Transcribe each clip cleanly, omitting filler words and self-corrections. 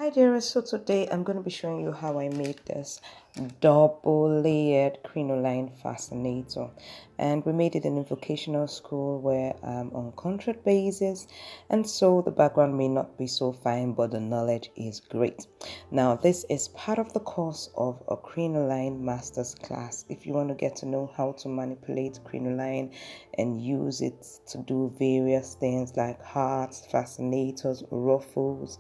Hi there, so today I'm going to be showing you how I made this double layered crinoline fascinator, and we made it in a vocational school where I'm on contract basis, and so the background may not be so fine, but the knowledge is great. Now this is part of the course of a Crinoline Masters Class. If you want to get to know how to manipulate crinoline and use it to do various things like hearts, fascinators, ruffles,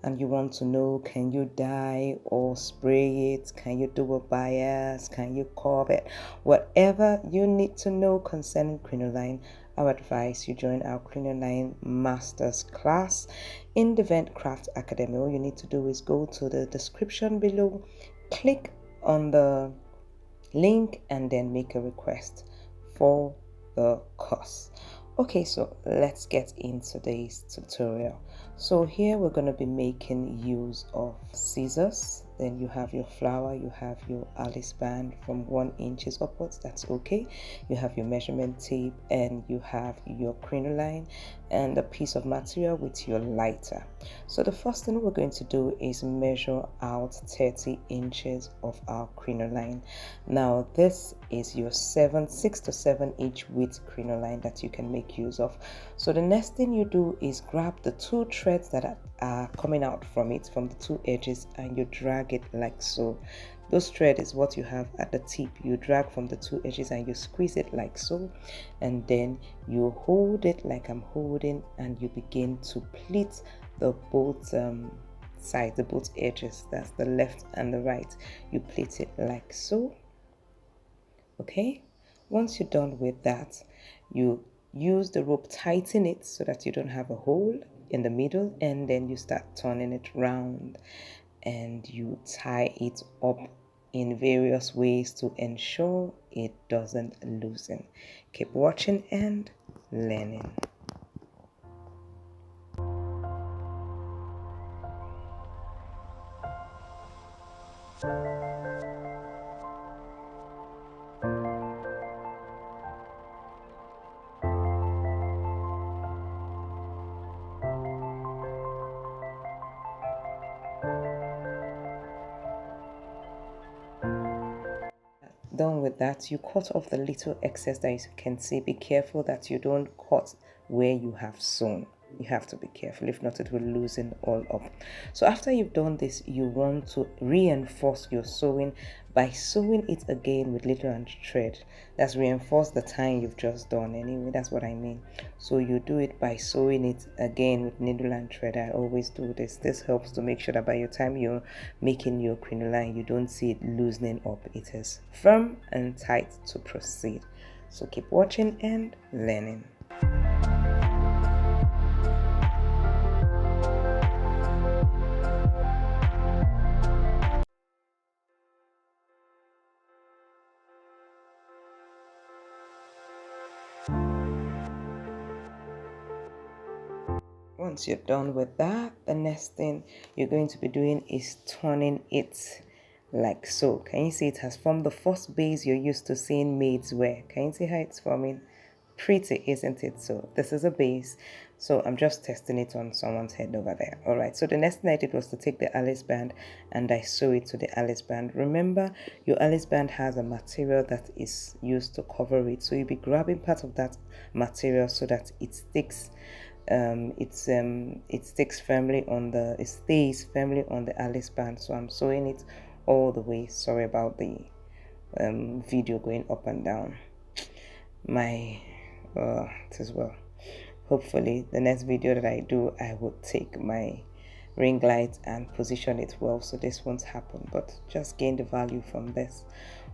and you want to know, can you dye or spray it, can you do a bias, can you carve it, whatever you need to know concerning crinoline, I would advise you join our Crinoline Masters Class in the Ventcraft Academy. All you need to do is go to the description below, click on the link, and then make a request for the course. Okay, so let's get into today's tutorial. So here we're going to be making use of scissors. Then you have your flower, you have your Alice band from 1 inch upwards, that's okay. You have your measurement tape, and you have your crinoline and a piece of material with your lighter. So the first thing we're going to do is measure out 30 inches of our crinoline. Now this is your 6 to 7 inch width crinoline that you can make use of. So the next thing you do is grab the 2 threads that are coming out from it, from the 2 edges, and you drag it like so. Those thread is what you have at the tip. You drag from the 2 edges and you squeeze it like so, and then you hold it like I'm holding, and you begin to pleat the both sides, the both edges, that's the left and the right. You pleat it like so. Okay, once you're done with that, you use the rope, tighten it so that you don't have a hole in the middle, and then you start turning it round and you tie it up in various ways to ensure it doesn't loosen. Keep watching and learning. Done with that, you cut off the little excess that you can see. Be careful that you don't cut where you have sewn. You have to be careful, if not it will loosen all up. So after you've done this, you want to reinforce your sewing by sewing it again with needle and thread. That's reinforce the tying you've just done anyway, that's what I mean. So you do it by sewing it again with needle and thread. I always do this. This helps to make sure that by the time you're making your crinoline, you don't see it loosening up. It is firm and tight to proceed. So keep watching and learning. Once you're done with that, the next thing you're going to be doing is turning it like so. Can you see it has formed the first base you're used to seeing maids wear? Can you see how it's forming? Pretty, isn't it? So this is a base. So I'm just testing it on someone's head over there. All right, so the next thing I did was to take the Alice band and I sew it to the Alice band. Remember, your Alice band has a material that is used to cover it, so you'll be grabbing part of that material so that it sticks. It stays firmly on the Alice band. So I'm sewing it all the way. Sorry about the video going up and down. It as well. Hopefully the next video that I do, I will take my ring light and position it well, so this won't happen, but just gain the value from this.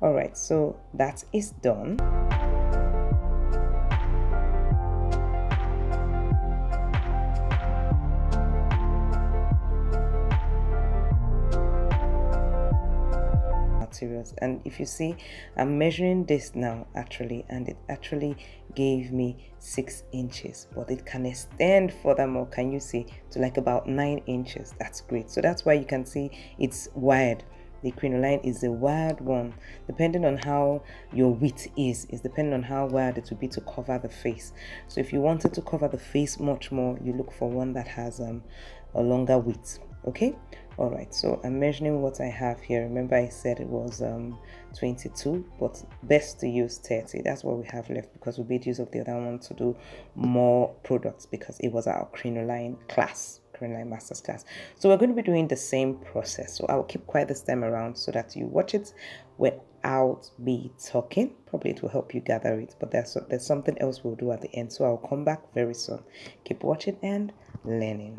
All right, so that is done. Materials, and if you see, I'm measuring this now actually, and it actually gave me 6 inches, but it can extend furthermore. Can you see, to like about 9 inches? That's great. So that's why you can see it's wide. The crinoline is a wide one, depending on how your width is depending on how wide it will be to cover the face. So if you wanted to cover the face much more, you look for one that has a longer width. Okay, all right, so I'm measuring what I have here. Remember I said it was 22, but best to use 30. That's what we have left because we made use of the other one to do more products because it was our Crinoline class, Crinoline Masters class. So we're going to be doing the same process. So I'll keep quiet this time around so that you watch it without me talking. Probably it will help you gather it, but there's something else we'll do at the end. So I'll come back very soon. Keep watching and learning.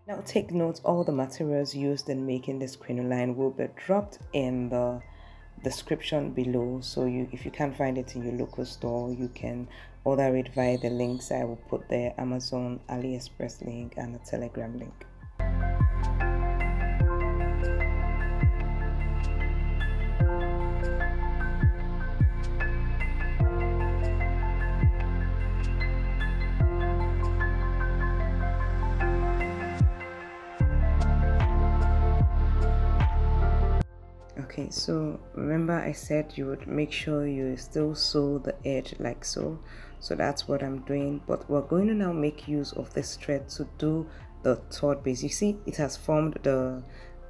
Now take note, all the materials used in making this crinoline will be dropped in the description below. So if you can't find it in your local store, you can order it via the links I will put there: Amazon, AliExpress link, and a Telegram link. Okay, so remember I said you would make sure you still sew the edge like so. So that's what I'm doing, but we're going to now make use of this thread to do the third base. You see it has formed the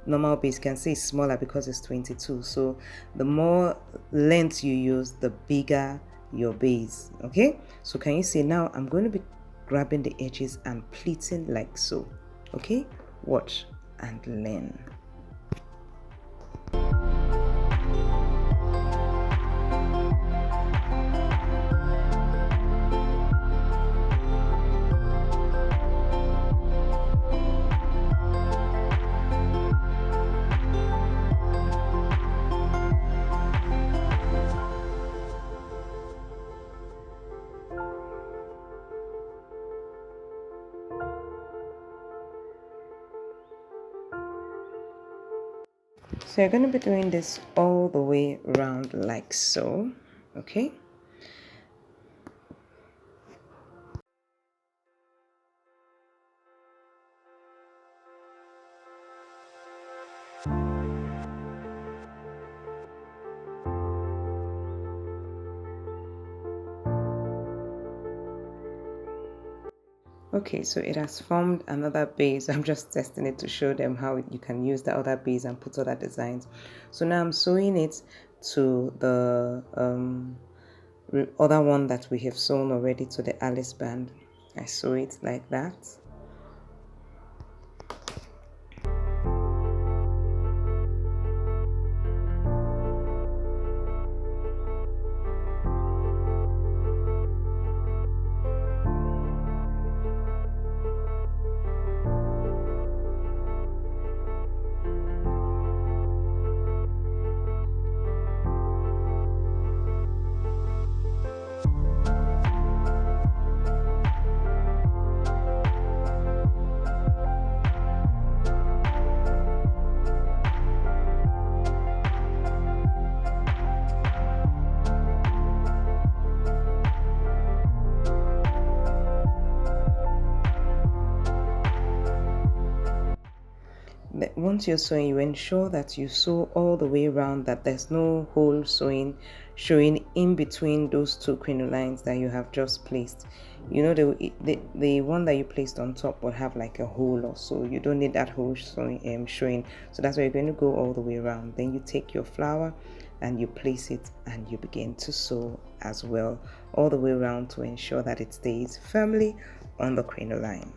normal base. You can see it's smaller because it's 22. So the more length you use, the bigger your base. Okay, so can you see now I'm going to be grabbing the edges and pleating like so. Okay, watch and learn. So you're going to be doing this all the way around like so, okay? Okay, so it has formed another base. I'm just testing it to show them how you can use the other base and put other designs. So now I'm sewing it to the other one that we have sewn already, to the Alice band. I sew it like that. Once you're sewing, you ensure that you sew all the way around, that there's no hole showing in between those two crinolines that you have just placed. You know, the one that you placed on top will have like a hole or so. You don't need that hole showing. So that's why you're going to go all the way around. Then you take your flower and you place it and you begin to sew as well all the way around to ensure that it stays firmly on the crinoline.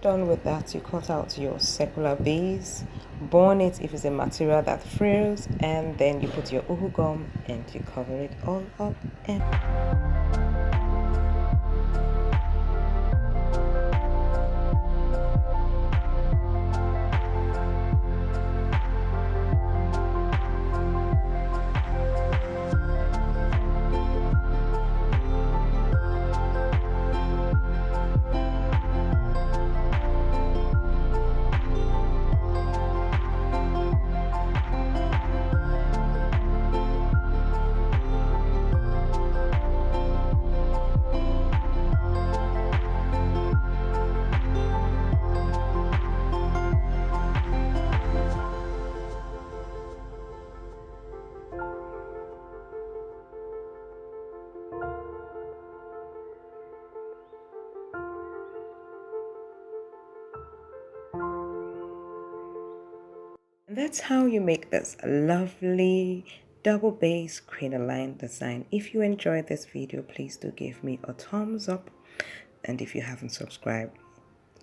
You're done with that, you cut out your circular base, burn it if it's a material that frills, and then you put your uhu gum and you cover it all up. And that's how you make this lovely double base crinoline design. If you enjoyed this video, please do give me a thumbs up, and if you haven't subscribed,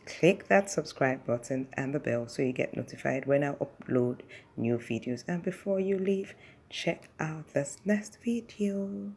click that subscribe button and the bell so you get notified when I upload new videos. And before you leave, check out this next video.